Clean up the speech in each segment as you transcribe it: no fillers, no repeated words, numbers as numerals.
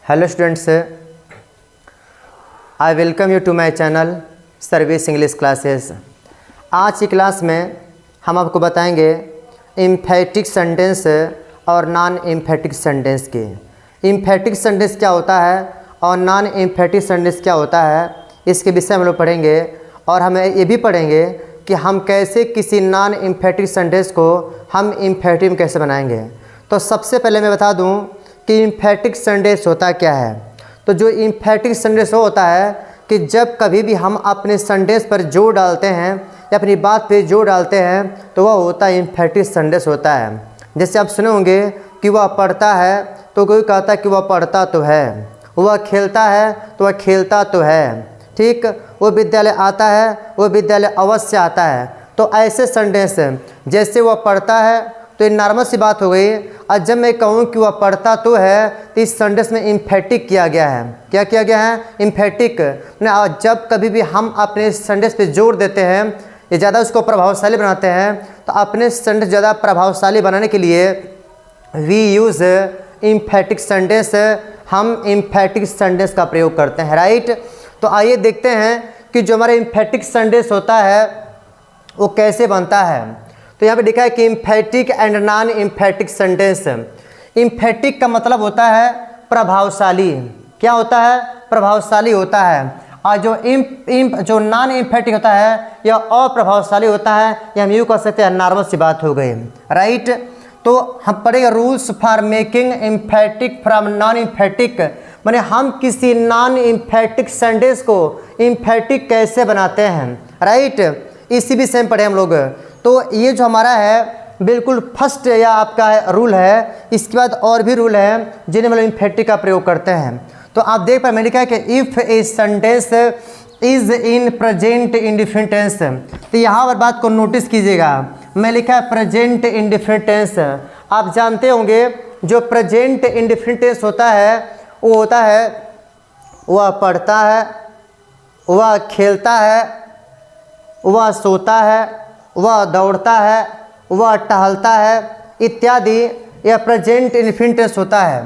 Hello students, I welcome you to my channel service English classes. आज की class में हम आपको बताएंगे एम्फैटिक सेंटेंस और नॉन एम्फैटिक सेंटेंस के। एम्फैटिक सेंटेंस क्या होता है और नॉन एम्फैटिक सेंटेंस क्या होता है, इसके विषय में हम लोग पढ़ेंगे। और हमें ये भी पढ़ेंगे कि हम कैसे किसी नॉन एम्फैटिक सेंटेंस को हम एम्फैटिक में कैसे बनाएंगे। तो सबसे पहले मैं बता दूं कि एम्फैटिक सेंटेंस होता क्या है। तो जो एम्फैटिक सेंटेंस होता है कि जब कभी भी हम अपने सेंटेंस पर जोर डालते हैं या अपनी बात पे जोर डालते हैं तो वह होता है एम्फैटिक सेंटेंस होता है। जैसे आप सुने होंगे कि वह पढ़ता है तो कोई कहता है कि वह पढ़ता तो है, वह खेलता है तो वह खेलता तो है, ठीक। वो विद्यालय आता है, वो विद्यालय अवश्य आता है। तो ऐसे सेंटेंस जैसे वह पढ़ता है तो ये नॉर्मल सी बात हो गई। और जब मैं कहूँ कि वह पढ़ता तो है तो इस सेंटेंस में एम्फैटिक किया गया है। क्या किया गया है? एम्फैटिक। जब कभी भी हम अपने सेंटेंस पे जोर देते हैं या ज़्यादा उसको प्रभावशाली बनाते हैं तो अपने सेंटेंस ज़्यादा प्रभावशाली बनाने के लिए वी यूज़ एम्फैटिक सेंटेंस, हम एम्फैटिक सेंटेंस का प्रयोग करते हैं, राइट। तो आइए देखते हैं कि जो हमारा एम्फैटिक सेंटेंस होता है वो कैसे बनता है। तो यहाँ पे लिखा है कि एम्फैटिक एंड नॉन एम्फैटिक सेंटेंस। एम्फैटिक का मतलब होता है प्रभावशाली। क्या होता है? प्रभावशाली होता है। और जो नॉन एम्फैटिक होता है यह अप्रभावशाली होता है, या हम यूँ कह सकते हैं नॉर्मल सी बात हो गई, राइट। तो हम पढ़ेंगे rules for making एम्फैटिक from non एम्फैटिक, माने हम किसी नॉन एम्फैटिक सेंटेंस को एम्फैटिक कैसे बनाते हैं, राइट। इसी विषय में पढ़े हम लोग। तो ये जो हमारा है बिल्कुल फर्स्ट या आपका रूल है। इसके बाद और भी रूल है जिन्हें हम लोग एम्फैटिक का प्रयोग करते हैं। तो आप देख पाए मैंने कहा कि if a sentence is in present indefinite tense. तो यहाँ पर बात को नोटिस कीजिएगा, मैं लिखा है प्रेजेंट इंडेफिनिट टेंस। आप जानते होंगे जो प्रेजेंट इंडेफिनिट टेंस होता है वो होता है वह पढ़ता है, वह खेलता है, वह सोता है, वह दौड़ता है, वह टहलता है इत्यादि। यह प्रेजेंट इंडेफिनिट टेंस होता है,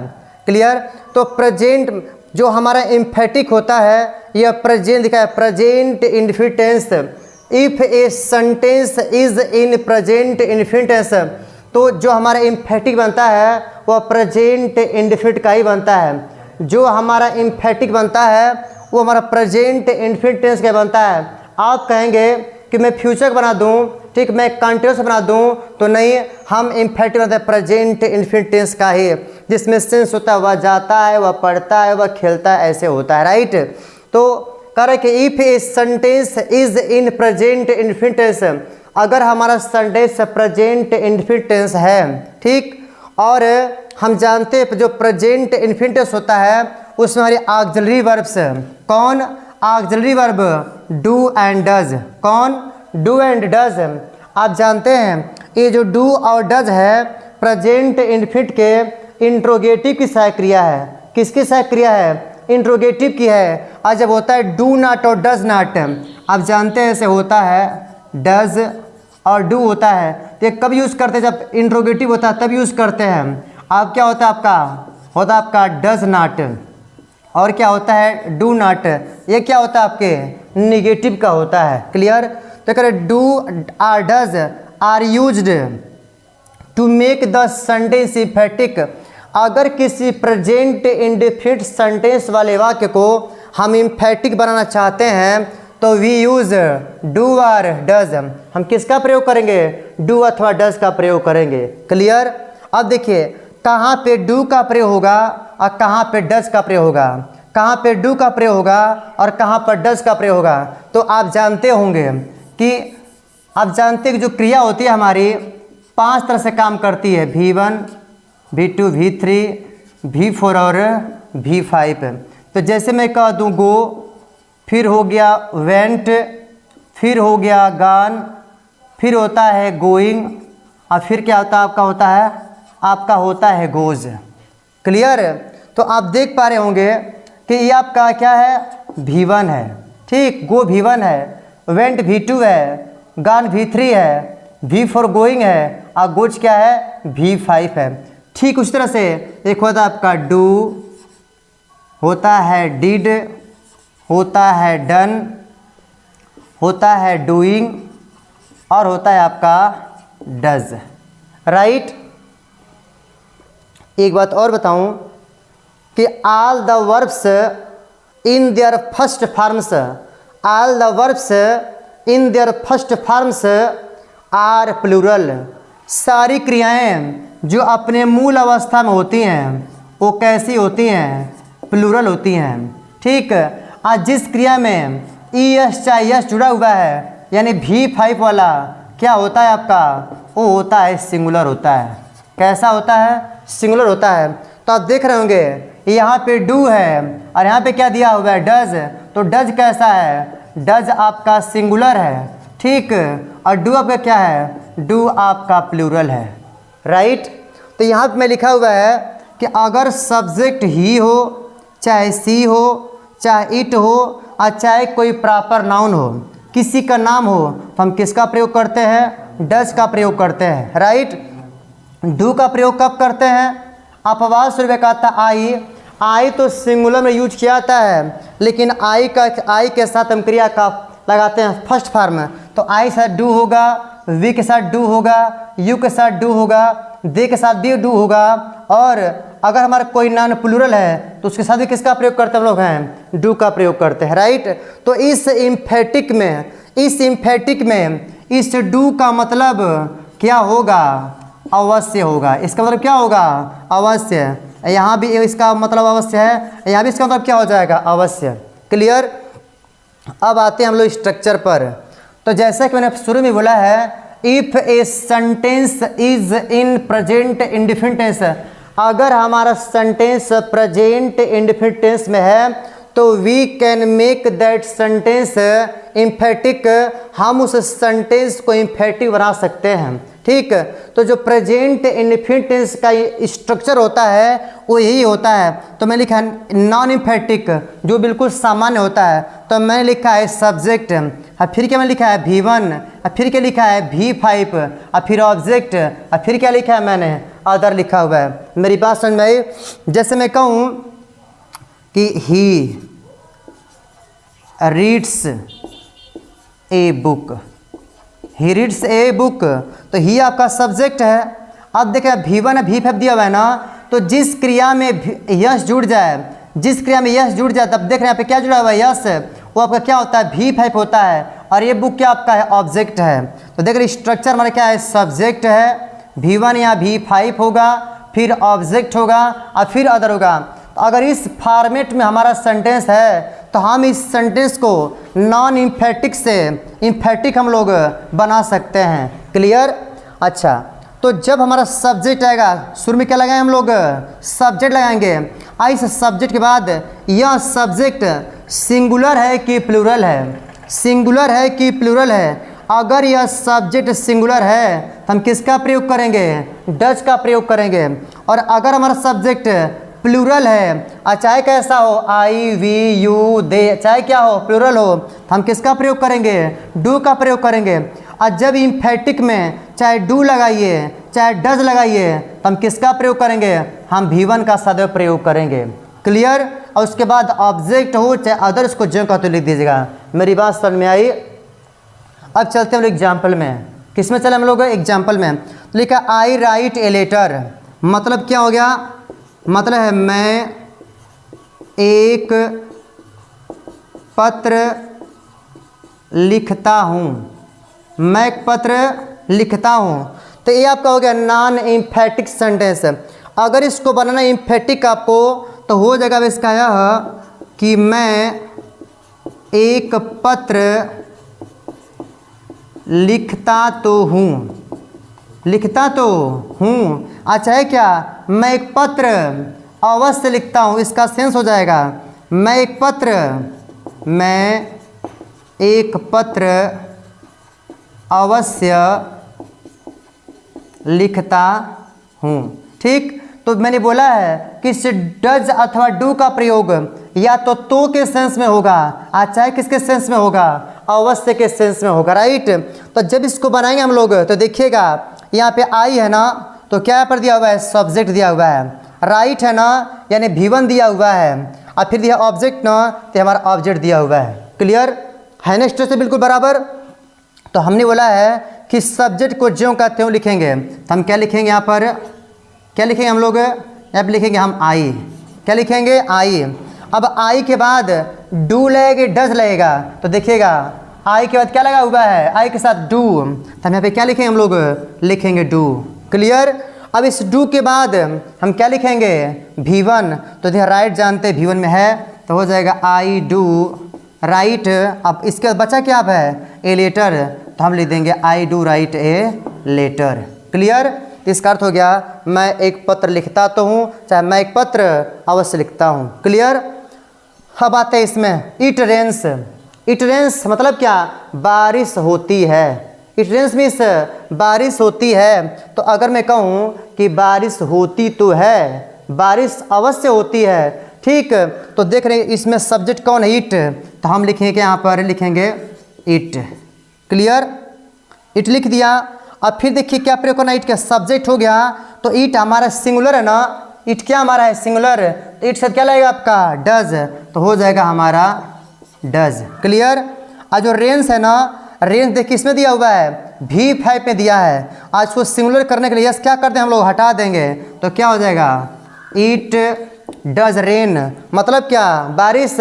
क्लियर। तो प्रेजेंट जो हमारा एम्फैटिक होता है यह प्रेजेंट दिखा है, present indefinite tense. If a sentence is in present indefinite tense, तो जो हमारा एम्फैटिक बनता है वह प्रेजेंट इंडेफिनिट का ही बनता है। जो हमारा एम्फैटिक बनता है वो हमारा प्रेजेंट इंडेफिनिट टेंस का बनता है। आप कहेंगे कि मैं फ्यूचर बना दूं, ठीक, मैं कंटिन्यूस बना दूं, तो नहीं, हम एम्फैटिक बनाते हैं प्रेजेंट इंडेफिनिट टेंस का ही, जिसमें सेंस होता है वह जाता है, वह पढ़ता है, वह खेलता है, ऐसे होता है, राइट। तो कह रहे कि if a sentence is in present indefinite tense, अगर हमारा सेंटेंस प्रेजेंट इंडेफिनिट टेंस है, ठीक, और हम जानते हैं जो प्रेजेंट इंडेफिनिट टेंस होता है उसमें हमारी ऑक्सिलरी वर्ब्स, कौन? Auxiliary verb do and does. कौन? Do and does. आप जानते हैं ये जो डू और डज है प्रेजेंट इंडेफिनिट के इंट्रोगेटिव की सहायक क्रिया है। किसकी सहायक क्रिया है? इंट्रोगेटिव की है। और जब होता है डू नॉट और डज नॉट, आप जानते हैं ऐसे होता है डज और डू होता है, तो ये कब यूज़ करते हैं? जब इंट्रोगेटिव होता है तब यूज़ करते हैं। अब क्या होता है आपका? होता है आपका डज नॉट, और क्या होता है? Do not. ये क्या होता है आपके? निगेटिव का होता है, क्लियर। तो कह रहे do or does are used to make the sentence emphatic. अगर किसी प्रेजेंट इंडेफिनिट सेंटेंस वाले वाक्य को हम एम्फैटिक बनाना चाहते हैं तो वी यूज डू और डज। हम किसका प्रयोग करेंगे? डू अथवा डज का प्रयोग करेंगे, क्लियर। अब देखिए कहाँ पे डू का प्रयोग होगा और कहाँ पे डज का प्रयोग होगा, कहाँ पे डू का प्रयोग होगा और कहाँ पर डज का प्रयोग होगा। तो आप जानते होंगे कि कि जो क्रिया होती है हमारी 5 तरह से काम करती है, V1, V2, V3, V4 और V5। तो जैसे मैं कह दूँ गो, फिर हो गया वेंट, फिर हो गया गान, फिर होता है गोइंग, और फिर क्या होता है आपका होता है गोज, क्लियर। तो आप देख पा रहे होंगे कि ये आपका क्या है? V1 है, ठीक, गो V1 है, वेंट V2 है, गान V3 है, V4 गोइंग है, और गोज क्या है? V5 है। ठीक उस तरह से एक होता है आपका डू, होता है डिड, होता है डन, होता है डूइंग और होता है आपका डज। राइट। एक बात और बताऊं कि all the verbs in their first forms, all the verbs in their first forms are plural. सारी क्रियाएं जो अपने मूल अवस्था में होती हैं वो कैसी होती हैं? प्लूरल होती हैं। ठीक। आज जिस क्रिया में ई एस चाहे यस जुड़ा हुआ है यानी V5 वाला क्या होता है आपका? वो होता है सिंगुलर होता है। कैसा होता है? सिंगुलर होता है। तो आप देख रहे होंगे यहाँ पे डू है और यहाँ पे क्या दिया हुआ है? डज। तो डज कैसा है? डज आपका सिंगुलर है। ठीक। और डू आपका क्या है? डू आपका प्लूरल है। राइट। तो यहाँ पे मैं लिखा हुआ है कि अगर सब्जेक्ट ही हो, चाहे सी हो, चाहे इट हो और चाहे कोई प्रॉपर नाउन हो, किसी का नाम हो, तो हम किसका प्रयोग करते हैं? डज का प्रयोग करते हैं। राइट। डू का प्रयोग कब करते हैं? अपवाद स्वरूप का था आई। आई तो सिंगुलर में यूज किया जाता है, लेकिन आई के साथ हम क्रिया का लगाते हैं फर्स्ट फॉर्म। तो आई के साथ डू होगा, वी के साथ डू होगा, यू के साथ डू होगा, दे के साथ भी डू होगा। और अगर हमारा कोई नाउन प्लूरल है तो उसके साथ भी किसका प्रयोग करते हैं हम लोग? हैं डू का प्रयोग करते हैं। राइट। तो इस इम्फेटिक में इस डू का मतलब क्या होगा? अवश्य होगा। इसका मतलब क्या होगा? अवश्य। यहाँ भी इसका मतलब अवश्य है, यहाँ भी इसका मतलब क्या हो जाएगा? अवश्य। क्लियर। अब आते हैं हम लोग स्ट्रक्चर पर। तो जैसा कि मैंने शुरू में बोला है, if a sentence is in present indefinite tense, अगर हमारा सेंटेंस प्रेजेंट इंडेफिनिट टेंस में है तो we can make that sentence emphatic, हम उस सेंटेंस को इम्फेटिक बना सकते हैं। ठीक। तो जो प्रेजेंट इंडेफिनिट टेंस का स्ट्रक्चर होता है वो यही होता है। तो मैं लिखा है नॉन इम्फेटिक, जो बिल्कुल सामान्य होता है। तो मैंने लिखा है सब्जेक्ट, और फिर क्या मैंने लिखा है V1, और फिर क्या लिखा है V5, और फिर ऑब्जेक्ट, और फिर क्या लिखा है मैंने? अदर लिखा हुआ है। मेरी बात समझ में आई? जैसे मैं कहूँ कि he reads a book, he reads a book, तो ही आपका सब्जेक्ट है। अब देखें V1 V5 दिया हुआ है ना, तो जिस क्रिया में यश जुड़ जाए, जिस क्रिया में यश जुड़ जाए, तब देख रहे हैं यहाँ पे क्या जुड़ा हुआ है? यश। वो आपका क्या होता है? V5 होता है। और ये बुक क्या आपका है? ऑब्जेक्ट है। तो देख रहे स्ट्रक्चर हमारा क्या है? सब्जेक्ट है, V1 या V5 होगा, फिर ऑब्जेक्ट होगा और फिर अदर होगा। तो अगर इस फॉर्मेट में हमारा सेंटेंस है तो हम इस सेंटेंस को नॉन इम्फेटिक से इम्फेटिक हम लोग बना सकते हैं। क्लियर। अच्छा, तो जब हमारा सब्जेक्ट आएगा, शुरू में क्या लगाएं हम लोग? सब्जेक्ट लगाएंगे। इस सब्जेक्ट के बाद यह सब्जेक्ट सिंगुलर है कि प्लूरल है? सिंगुलर है कि प्लूरल है? अगर यह सब्जेक्ट सिंगुलर है तो हम किसका प्रयोग करेंगे? डज का प्रयोग करेंगे। और अगर हमारा सब्जेक्ट प्लूरल है, चाहे कैसा हो, आई वी यू दे, चाहे क्या हो, प्लूरल हो, तो हम किसका प्रयोग करेंगे? डू का प्रयोग करेंगे। और जब इम्फेटिक में चाहे डू लगाइए चाहे डज लगाइए तो हम किसका प्रयोग करेंगे? हम V1 का सदैव प्रयोग करेंगे। क्लियर। और उसके बाद ऑब्जेक्ट हो चाहे अदर्स को जो का तो लिख दीजिएगा। मेरी बात समझ में आई? अब चलते हैं हम लोग एग्जाम्पल में। किस में चले हम लोग? एग्जाम्पल में। तो लिखा आई राइट ए लेटर, मतलब क्या हो गया? मतलब है मैं एक पत्र लिखता हूँ, मैं एक पत्र लिखता हूँ। तो ये आपका हो गया नॉन इम्फेटिक सेंटेंस। अगर इसको बनाना इम्फेटिक आपको तो हो जाएगा इसका यह कि मैं एक पत्र लिखता तो हूँ, लिखता तो हूँ। अच्छा है क्या? मैं एक पत्र अवश्य लिखता हूँ, इसका सेंस हो जाएगा मैं एक पत्र अवश्य लिखता हूँ। ठीक। तो मैंने बोला है कि डज अथवा डू का प्रयोग या तो के सेंस में होगा, चाहे किसके सेंस में होगा? अवश्य के सेंस में होगा। राइट। तो जब इसको बनाएंगे हम लोग तो देखिएगा यहाँ पे आई है ना, तो क्या पर दिया हुआ है? सब्जेक्ट दिया हुआ है। राइट है ना, यानी V1 दिया हुआ है। और फिर दिया ऑब्जेक्ट ना, तो हमारा ऑब्जेक्ट दिया हुआ है। क्लियर है नेक्स्ट से बिल्कुल बराबर। तो हमने बोला है कि सब्जेक्ट को ज्यों का त्यों लिखेंगे, तो हम क्या लिखेंगे यहाँ पर, क्या लिखेंगे हम लोग, यहाँ पर लिखेंगे हम आई। क्या लिखेंगे, आई। अब आई के बाद डू लगेगा, डज लगेगा, तो देखिएगा आई के बाद क्या लगा हुआ है, आई के साथ डू, तो हम यहाँ पे क्या लिखेंगे, हम लोग लिखेंगे डू। क्लियर। अब इस डू के बाद हम क्या लिखेंगे, V1, तो देखिए राइट जानते V1 में है, तो हो जाएगा आई डू राइट। अब इसके बाद बचा क्या अब है, ए लेटर, तो हम लिख देंगे I do write a letter. Clear. इसका अर्थ हो गया मैं एक पत्र लिखता तो हूँ, चाहे मैं एक पत्र अवश्य लिखता हूँ। क्लियर। अब आते हैं इसमें इट रेन्स। इट रेन्स मतलब क्या, बारिश होती है। इट रेन्स मीन्स बारिश होती है। तो अगर मैं कहूँ कि बारिश होती तो है, बारिश अवश्य होती है, ठीक। तो देख रहे हैं इसमें सब्जेक्ट कौन है, इट, तो हम लिखेंगे यहाँ पर लिखेंगे इट। क्लियर। इट लिख दिया। अब फिर देखिए क्या प्रयोग करना, इट का सब्जेक्ट हो गया, तो इट हमारा सिंगुलर है ना, इट क्या हमारा है, सिंगुलर, तो इट से क्या लगेगा आपका, डज, तो हो जाएगा हमारा डज। क्लियर। और जो रेंस है ना, रेंस देखिए इसमें दिया हुआ है V5 में दिया है। आज को सिंगुलर करने के लिए यस क्या करते हैं हम लोग, हटा देंगे, तो क्या हो जाएगा, इट डज रेन, मतलब क्या, बारिश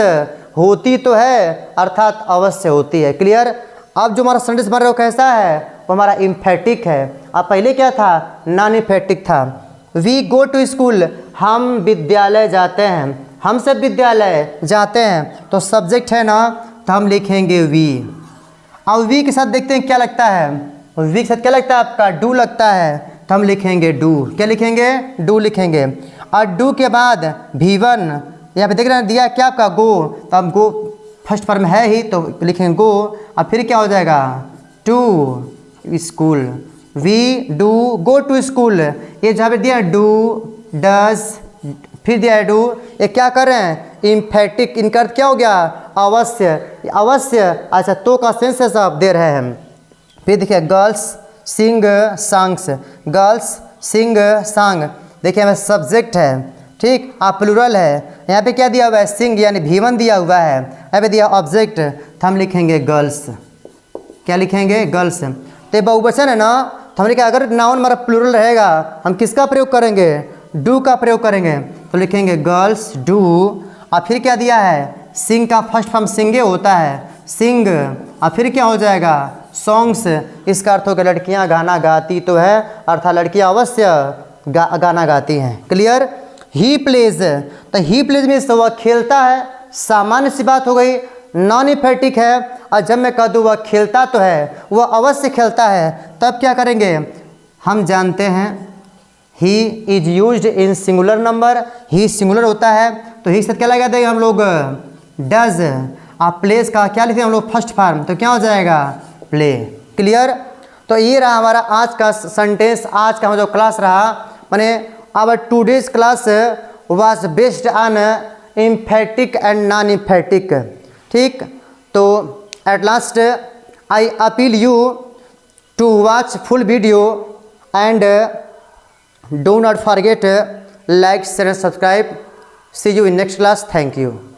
होती तो है, अर्थात अवश्य होती है। क्लियर। अब जो हमारा सेंटेंस बन रहा है वो कैसा है, वो हमारा इम्फेटिक है। अब पहले क्या था, नॉन इम्फेटिक था। वी गो टू स्कूल, हम विद्यालय जाते हैं, हम सब विद्यालय जाते हैं, तो सब्जेक्ट है ना, तो हम लिखेंगे वी। अब वी के साथ देखते हैं क्या लगता है, वी के साथ क्या लगता है आपका, डू लगता है, तो हम लिखेंगे डू। क्या लिखेंगे, डू लिखेंगे। और डू के बाद V1, यहाँ पे देख रहे हैं दिया क्या आपका, गो, तो हम गो फर्स्ट फॉर्म है ही, तो लिखेंगे गो। और फिर क्या हो जाएगा, to school, we do go to school. ये जहाँ पे दिया डू डज, फिर दिया है डू, ये क्या कर रहे हैं, इम्फेटिक, इनका अर्थ क्या हो गया, अवश्य, अवश्य। अच्छा, तो का सेंस है सब दे रहे हैं। फिर देखिए girls sing songs, girls sing song, देखिए हमें सब्जेक्ट है, ठीक, आप प्लूरल है। यहाँ पे क्या दिया हुआ है, सिंग यानी V1 दिया हुआ है, यहाँ पे दिया ऑब्जेक्ट, तो हम लिखेंगे गर्ल्स। क्या लिखेंगे, गर्ल्स। तो बहुवचन है ना, तो हमने कहा अगर नाउन हमारा प्लूरल रहेगा, हम किसका प्रयोग करेंगे, डू का प्रयोग करेंगे, तो लिखेंगे गर्ल्स डू। और फिर क्या दिया है, सिंग का फर्स्ट फॉर्म सिंगे होता है, सिंग। और फिर क्या हो जाएगा, सॉन्ग्स, इसका अर्थ होगा लड़कियां गाना गाती तो है, अर्थात लड़कियां अवश्य गाना गाती हैं। क्लियर। ही प्लेज, तो ही प्लेज में वह खेलता है, सामान्य सी बात हो गई, नॉन इम्फेटिक है। और जब मैं कह दूँ वह खेलता तो है, वह अवश्य खेलता है, तब क्या करेंगे, हम जानते हैं he is used in singular number, he singular होता है, तो ही से क्या लगा देंगे हम लोग, डज। आप प्लेस का क्या लिखेंगे हम लोग, फर्स्ट फॉर्म, तो क्या हो जाएगा, प्ले। क्लियर। तो ये रहा हमारा आज का सेंटेंस, आज का हमारा जो क्लास रहा, माने our today's class was based on emphatic and non emphatic. ठीक। तो at last I appeal you to watch full video and do not forget like, share and subscribe. See you in next class. Thank you.